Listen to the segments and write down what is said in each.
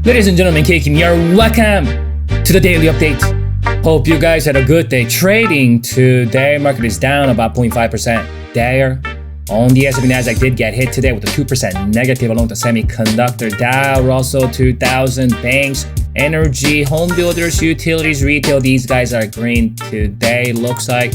Ladies and gentlemen, Kim here. Welcome to the daily update. Hope you guys had a good day trading today. Market is down about 0.5% there. On the S&P Nasdaq did get hit today with a 2% negative along the semiconductor Dow, also 2,000 banks, energy, home builders, utilities, retail. These guys are green today. Looks like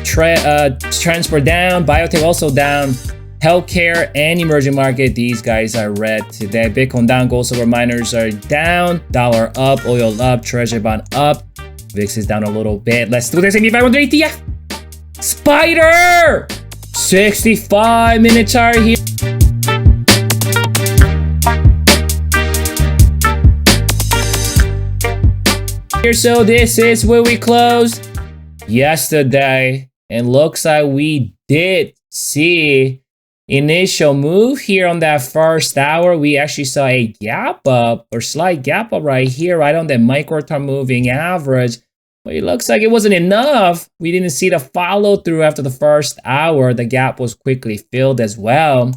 transport down, biotech also down. Healthcare and emerging market, these guys are red today. Bitcoin down, gold, silver miners are down, dollar up, oil up, treasury bond up. VIX is down a little bit. Let's do this. S&P 500 ETF. Spider! 65-minute chart here. So this is where we closed yesterday. And looks like we did see initial move here on that first hour. We actually saw a gap up or slight gap up right here, right on the micro-term moving average. But it looks like it wasn't enough. We didn't see the follow through after the first hour. The gap was quickly filled as well.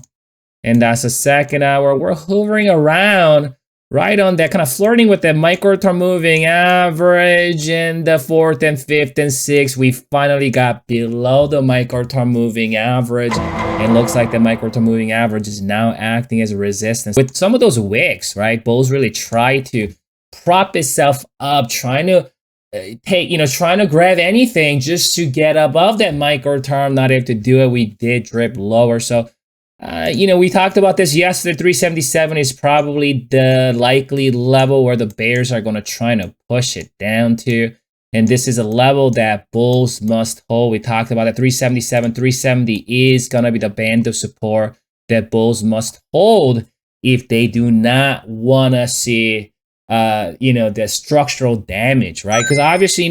And that's the second hour. We're hovering around right on that, kind of flirting with the micro-term moving average. And the fourth and fifth and sixth, we finally got below the micro-term moving average. It looks like the micro-term moving average is now acting as a resistance. With some of those wicks, right? Bulls really try to prop itself up, trying to trying to grab anything just to get above that micro-term. Not able to do it. We did drip lower. So we talked about this yesterday. 377 is probably the likely level where the bears are going to try to push it down to. And this is a level that bulls must hold. We talked about it. 377, 370 is going to be the band of support that bulls must hold if they do not want to see, the structural damage, right? Because obviously,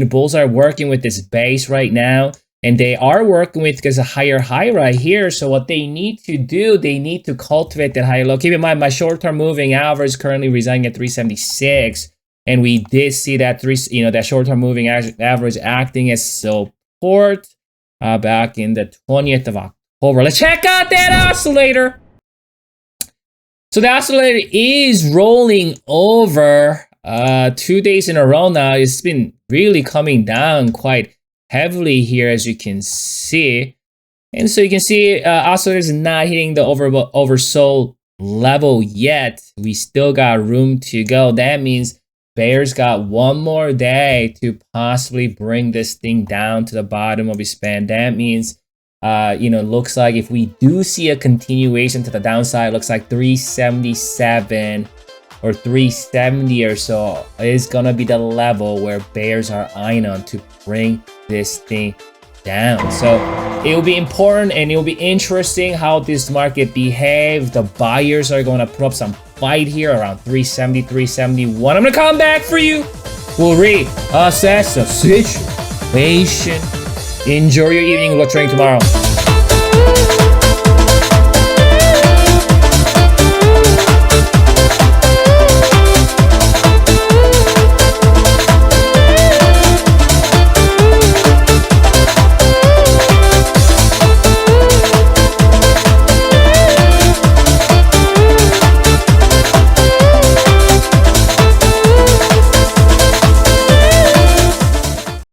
bulls are working with this base right now. And they are working with because a higher high right here. So what they need to do, they need to cultivate that higher low. Keep in mind, my short-term moving average currently residing at 376. And we did see that that short-term moving average acting as support back in the 20th of October. Let's check out that oscillator. So the oscillator is rolling over 2 days in a row now. It's been really coming down quite heavily here, as you can see. And so you can see oscillator is not hitting the oversold level yet. We still got room to go. That means bears got one more day to possibly bring this thing down to the bottom of its span. That means looks like if we do see a continuation to the downside, looks like 377 or 370 or so is gonna be the level where bears are eyeing on to bring this thing down. So it will be important and it will be interesting how this market behaves. The buyers are going to put up some fight here around 370, 371. I'm gonna come back for you. We'll reassess the situation. Enjoy your evening. We'll trade tomorrow.